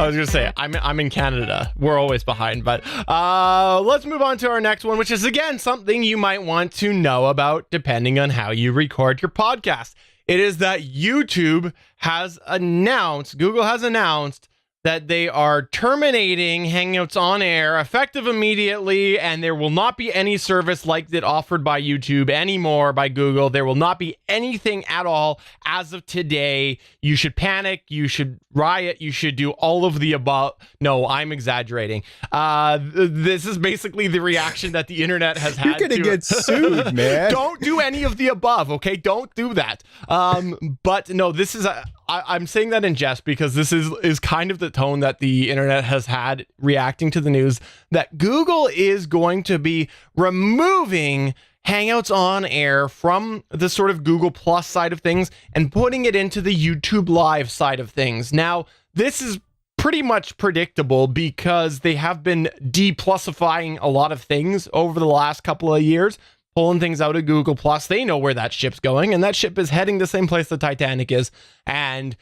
I was gonna say I'm in Canada. We're always behind, but let's move on to our next one, which is again something you might want to know about depending on how you record your podcast. It is that Google has announced that they are terminating Hangouts on Air effective immediately, and there will not be any service like that offered by YouTube anymore by Google. There will not be anything at all as of today. You should panic. You should riot. You should do all of the above. No, I'm exaggerating. This is basically the reaction that the internet has had. You're going to get sued, man. Don't do any of the above, okay? Don't do that. But no, this is I'm saying that in jest because this is kind of the tone that the internet has had reacting to the news that Google is going to be removing Hangouts on Air from the sort of Google Plus side of things and putting it into the YouTube Live side of things. Now, this is pretty much predictable because they have been deplusifying a lot of things over the last couple of years, pulling things out of Google Plus. They know where that ship's going, and that ship is heading the same place the Titanic is, and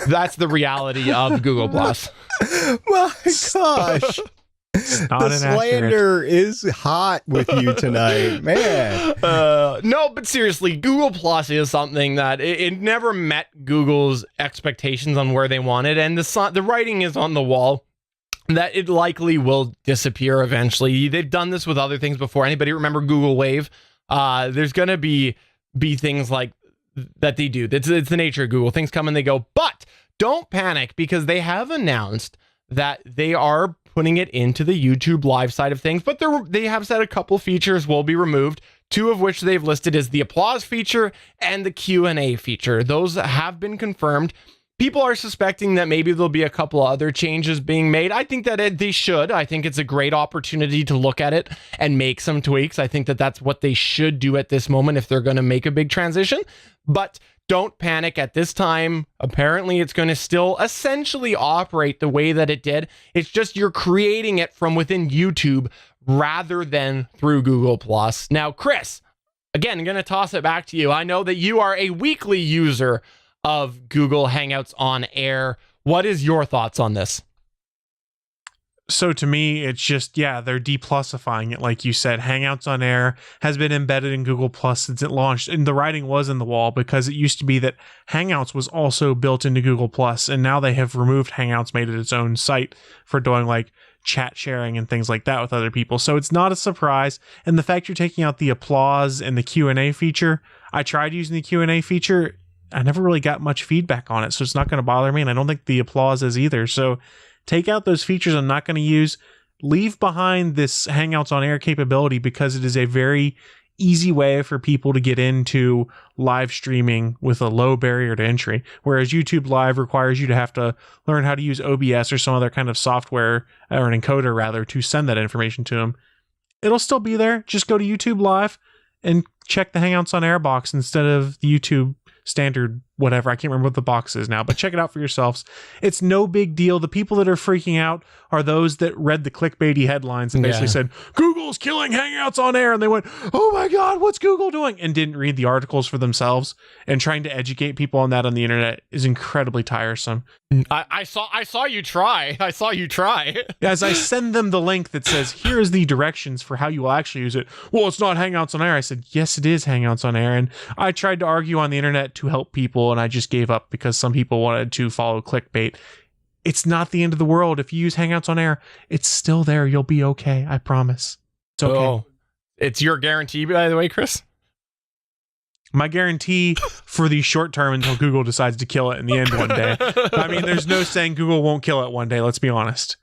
that's the reality of Google Plus. My gosh. The slander is hot with you tonight, man. No, but seriously, Google Plus is something that it never met Google's expectations on where they wanted, and the writing is on the wall that it likely will disappear eventually. They've done this with other things before. Anybody remember Google Wave? There's going to be things like that they do. It's the nature of Google. Things come and they go. But don't panic because they have announced that they are putting it into the YouTube Live side of things. But they have said a couple features will be removed, two of which they've listed as the applause feature and the Q&A feature. Those have been confirmed. People are suspecting that maybe there'll be a couple other changes being made. I think that they should. I think it's a great opportunity to look at it and make some tweaks. I think that that's what they should do at this moment if they're going to make a big transition. But don't panic at this time. Apparently, it's going to still essentially operate the way that it did. It's just you're creating it from within YouTube rather than through Google+. Now, Chris, again, I'm going to toss it back to you. I know that you are a weekly user of Google Hangouts on Air. What is your thoughts on this? So to me, it's just, they're deplusifying it. Like you said, Hangouts on Air has been embedded in Google Plus since it launched. And the writing was in the wall because it used to be that Hangouts was also built into Google Plus. And now they have removed Hangouts, made it its own site for doing like chat sharing and things like that with other people. So it's not a surprise. And the fact you're taking out the applause and the Q&A feature, I tried using the Q&A feature. I never really got much feedback on it, so it's not going to bother me, and I don't think the applause is either. So take out those features I'm not going to use. Leave behind this Hangouts on Air capability because it is a very easy way for people to get into live streaming with a low barrier to entry, whereas YouTube Live requires you to have to learn how to use OBS or some other kind of software, or an encoder rather, to send that information to them. It'll still be there. Just go to YouTube Live and check the Hangouts on Air box instead of the YouTube standard whatever. I can't remember what the box is now, but check it out for yourselves. It's no big deal. The people that are freaking out are those that read the clickbaity headlines and basically said, Google's killing Hangouts on Air. And they went, oh my God, what's Google doing? And didn't read the articles for themselves. And trying to educate people on that on the internet is incredibly tiresome. I saw you try. I saw you try. As I send them the link that says, here is the directions for how you will actually use it. Well, it's not Hangouts on Air. I said, yes, it is Hangouts on Air. And I tried to argue on the internet to help people, and I just gave up because some people wanted to follow clickbait. It's not the end of the world. If you use Hangouts on Air, it's still there. You'll be okay. I promise. It's okay. Oh, it's your guarantee, by the way, Chris? My guarantee for the short term until Google decides to kill it in the end one day. I mean, there's no saying Google won't kill it one day. Let's be honest.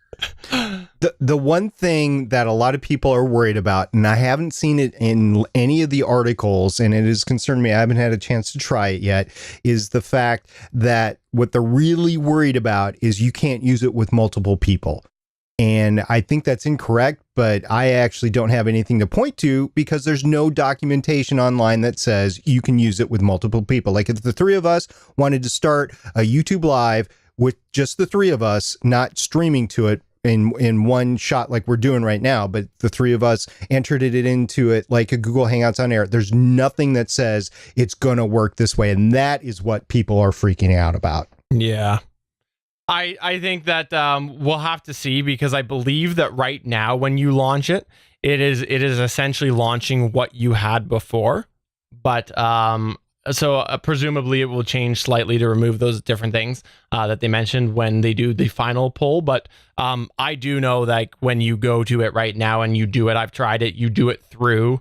The one thing that a lot of people are worried about, and I haven't seen it in any of the articles, and it has concerned me, I haven't had a chance to try it yet, is the fact that what they're really worried about is you can't use it with multiple people. And I think that's incorrect, but I actually don't have anything to point to because there's no documentation online that says you can use it with multiple people. Like if the three of us wanted to start a YouTube Live with just the three of us, not streaming to it in one shot like we're doing right now, but the three of us entered it into it like a Google Hangouts on Air, there's nothing that says it's going to work this way. And that is what people are freaking out about. Yeah. I think that we'll have to see, because I believe that right now when you launch it, it is essentially launching what you had before, but presumably it will change slightly to remove those different things that they mentioned when they do the final poll. But I do know that when you go to it right now and you do it, I've tried it, you do it through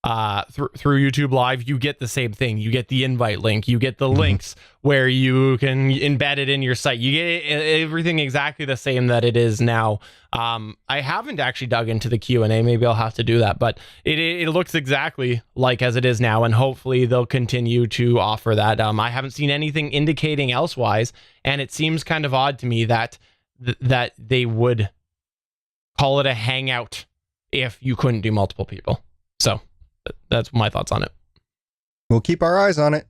YouTube Live, you get the same thing. You get the invite link, you get the links where you can embed it in your site. You get everything exactly the same that it is now. I haven't actually dug into the Q&A. Maybe I'll have to do that, but it looks exactly like as it is now, and hopefully they'll continue to offer that. I haven't seen anything indicating elsewise, and it seems kind of odd to me that that they would call it a Hangout if you couldn't do multiple people. So that's my thoughts on it. We'll keep our eyes on it.